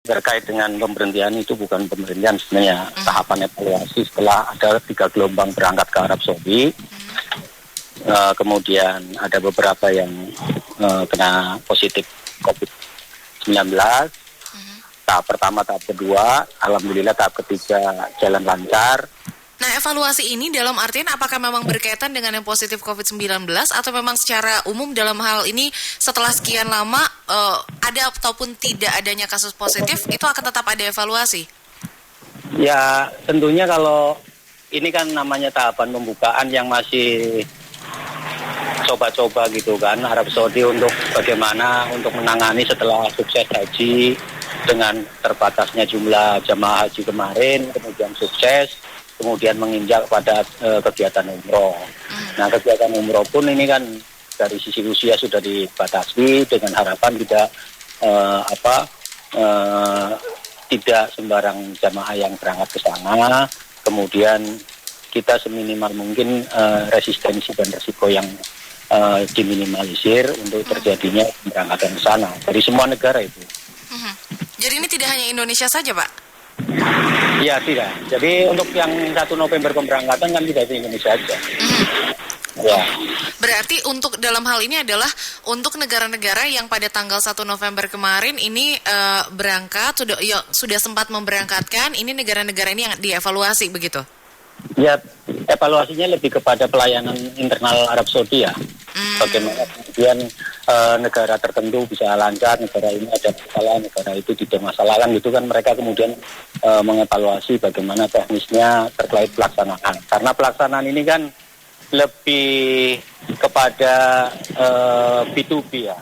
Terkait dengan pemberhentian itu bukan pemberhentian sebenarnya, tahapan evaluasi setelah ada 3 gelombang berangkat ke Arab Saudi. Kemudian ada beberapa yang kena positif COVID-19. Tahap pertama, tahap kedua, alhamdulillah tahap ketiga jalan lancar. Nah, evaluasi ini dalam artian apakah memang berkaitan dengan yang positif COVID-19 atau memang secara umum dalam hal ini setelah sekian lama ada ataupun tidak adanya kasus positif itu akan tetap ada evaluasi? Ya, tentunya kalau ini kan namanya tahapan pembukaan yang masih coba-coba gitu kan, Arab Saudi untuk bagaimana untuk menangani setelah sukses haji dengan terbatasnya jumlah jamaah haji kemarin, kemudian sukses, kemudian menginjak pada kegiatan umroh. Nah, kegiatan umroh pun ini kan dari sisi usia sudah dibatasi dengan harapan tidak sembarang jamaah yang berangkat ke sana. Kemudian kita seminimal mungkin resistensi dan risiko yang diminimalisir untuk terjadinya pemberangkatan ke sana dari semua negara itu. Jadi ini tidak hanya Indonesia saja, Pak? Ya, tidak. Jadi untuk yang 1 November pemberangkatan kan tidak di Indonesia saja. Ya. Berarti untuk dalam hal ini adalah untuk negara-negara yang pada tanggal 1 November kemarin ini berangkat, sudah sempat memberangkatkan, ini negara-negara ini yang dievaluasi begitu? Ya, evaluasinya lebih kepada pelayanan internal Arab Saudi ya. Bagaimana kemudian negara tertentu bisa lancar, negara ini ada masalah, negara itu tidak masalah kan gitu kan, mereka kemudian mengevaluasi bagaimana teknisnya terkait pelaksanaan. Karena pelaksanaan ini kan lebih kepada B2B ya,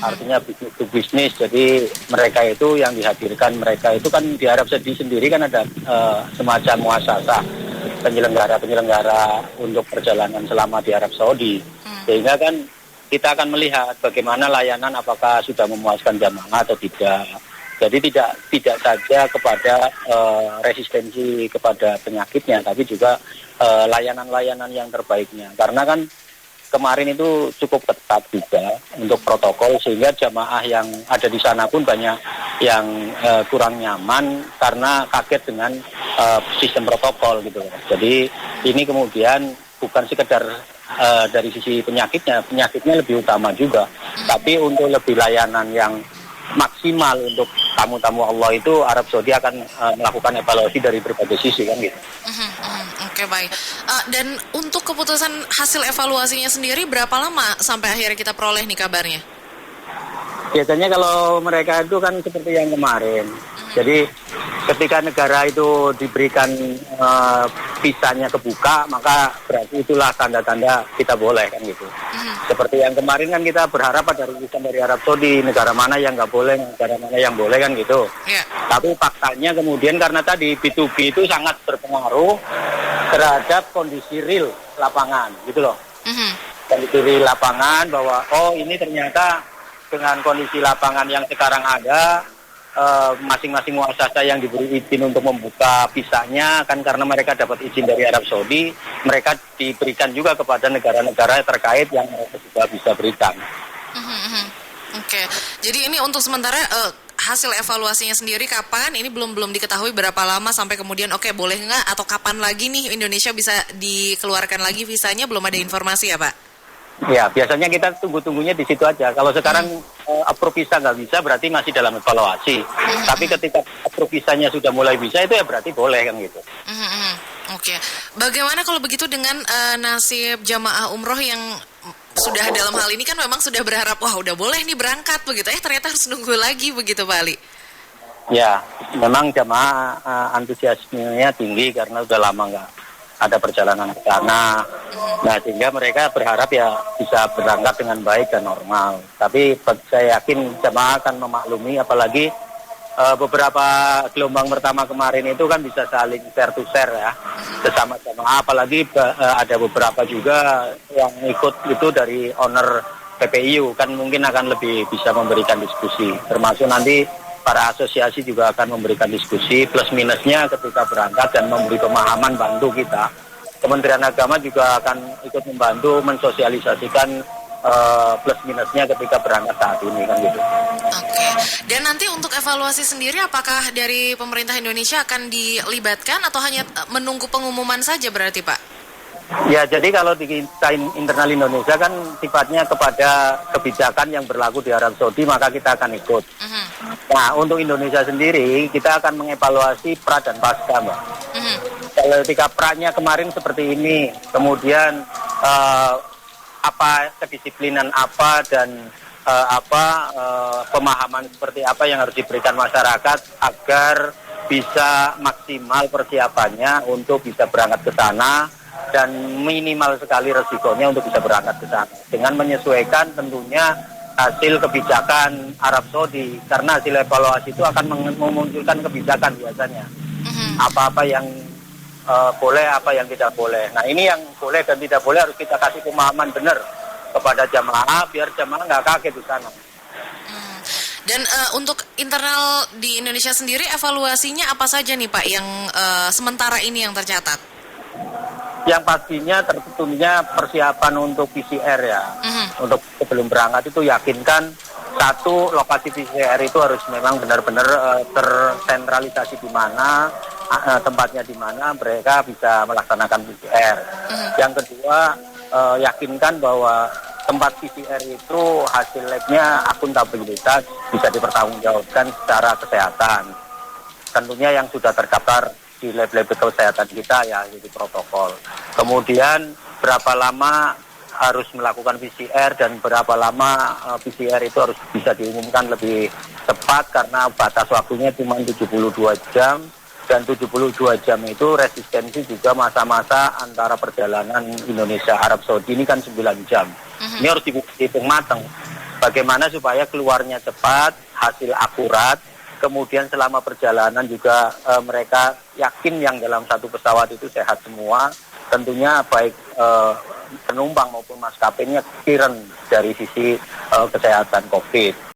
artinya business to business. Jadi mereka itu yang dihadirkan, mereka itu kan di Arab Saudi sendiri kan ada semacam muasasah penyelenggara untuk perjalanan selama di Arab Saudi. Sehingga kan kita akan melihat bagaimana layanan, apakah sudah memuaskan jamaah atau tidak. Jadi tidak saja kepada resistensi kepada penyakitnya, tapi juga layanan-layanan yang terbaiknya. Karena kan kemarin itu cukup ketat juga untuk protokol, sehingga jamaah yang ada di sana pun banyak yang kurang nyaman karena kaget dengan sistem protokol gitu. Jadi ini kemudian bukan sekedar dari sisi penyakitnya lebih utama juga, tapi untuk lebih layanan yang maksimal untuk tamu-tamu Allah itu Arab Saudi akan melakukan evaluasi dari berbagai sisi kan gitu. Oke, baik. Dan untuk keputusan hasil evaluasinya sendiri berapa lama sampai akhirnya kita peroleh nih kabarnya? Biasanya kalau mereka itu kan seperti yang kemarin. Jadi ketika negara itu diberikan visanya kebuka, maka berarti itulah tanda-tanda kita boleh kan gitu. Seperti yang kemarin kan kita berharap ada rilisan dari Arab Saudi, negara mana yang nggak boleh, negara mana yang boleh kan gitu. Yeah. Tapi faktanya kemudian karena tadi B2B itu sangat berpengaruh terhadap kondisi real lapangan gitu loh. Kondisi real lapangan bahwa ini ternyata dengan kondisi lapangan yang sekarang ada, masing-masing muasasah yang diberi izin untuk membuka visanya kan karena mereka dapat izin dari Arab Saudi, mereka diberikan juga kepada negara-negara terkait yang mereka juga bisa berikan. Oke. Jadi ini untuk sementara hasil evaluasinya sendiri kapan? Ini belum diketahui berapa lama sampai kemudian boleh nggak atau kapan lagi nih Indonesia bisa dikeluarkan lagi visanya, belum ada informasi ya Pak? Ya, biasanya kita tunggu-tunggunya di situ aja. Kalau sekarang approve visa nggak bisa, berarti masih dalam evaluasi. Tapi ketika approve visanya sudah mulai bisa, itu ya berarti boleh kan gitu. Oke. Bagaimana kalau begitu dengan nasib jamaah umroh yang sudah dalam hal ini kan memang sudah berharap, wah udah boleh nih berangkat begitu, ternyata harus nunggu lagi begitu Pak Ali? Ya, memang jamaah antusiasmenya tinggi karena udah lama nggak ada perjalanan ke sana. Nah, sehingga mereka berharap ya bisa berangkat dengan baik dan normal. Tapi saya yakin jemaah akan memaklumi, apalagi beberapa gelombang pertama kemarin itu kan bisa saling share to share ya, sesama jemaah. Apalagi ada beberapa juga yang ikut itu dari owner PPIU, kan mungkin akan lebih bisa memberikan diskusi. Termasuk nanti para asosiasi juga akan memberikan diskusi plus minusnya ketika berangkat dan memberi pemahaman, bantu kita. Kementerian Agama juga akan ikut membantu mensosialisasikan plus minusnya ketika berangkat saat ini kan gitu. Oke. Dan nanti untuk evaluasi sendiri apakah dari pemerintah Indonesia akan dilibatkan atau hanya menunggu pengumuman saja berarti Pak? Ya, jadi kalau di internal Indonesia kan sifatnya kepada kebijakan yang berlaku di Arab Saudi, maka kita akan ikut. Nah, untuk Indonesia sendiri, kita akan mengevaluasi pra dan pasca, Mbak. Kalau ketika pra-nya kemarin seperti ini, kemudian apa kedisiplinan apa dan pemahaman seperti apa yang harus diberikan masyarakat agar bisa maksimal persiapannya untuk bisa berangkat ke sana dan minimal sekali resikonya untuk bisa berangkat ke sana dengan menyesuaikan tentunya hasil kebijakan Arab Saudi, karena hasil evaluasi itu akan memunculkan kebijakan biasanya apa-apa yang boleh, apa yang tidak boleh. Nah, ini yang boleh dan tidak boleh harus kita kasih pemahaman benar kepada jamaah biar jamaah nggak kaget di sana. Dan untuk internal di Indonesia sendiri evaluasinya apa saja nih Pak yang sementara ini yang tercatat? Yang pastinya tentunya persiapan untuk PCR ya. Untuk sebelum berangkat itu yakinkan satu, lokasi PCR itu harus memang benar-benar tersentralisasi di mana, tempatnya di mana mereka bisa melaksanakan PCR. Yang kedua, yakinkan bahwa tempat PCR itu hasil labnya akuntabilitas bisa dipertanggungjawabkan secara kesehatan. Tentunya yang sudah terdaftar di lab-lab kesehatan kita ya, jadi protokol. Kemudian berapa lama harus melakukan PCR dan berapa lama PCR itu harus bisa diumumkan lebih cepat karena batas waktunya cuma 72 jam dan 72 jam itu resistensi juga masa-masa antara perjalanan Indonesia Arab Saudi ini kan 9 jam. Ini harus dihitung matang. Bagaimana supaya keluarnya cepat, hasil akurat, kemudian selama perjalanan juga mereka yakin yang dalam satu pesawat itu sehat semua. Tentunya baik penumpang maupun maskapainya clearance dari sisi kesehatan COVID.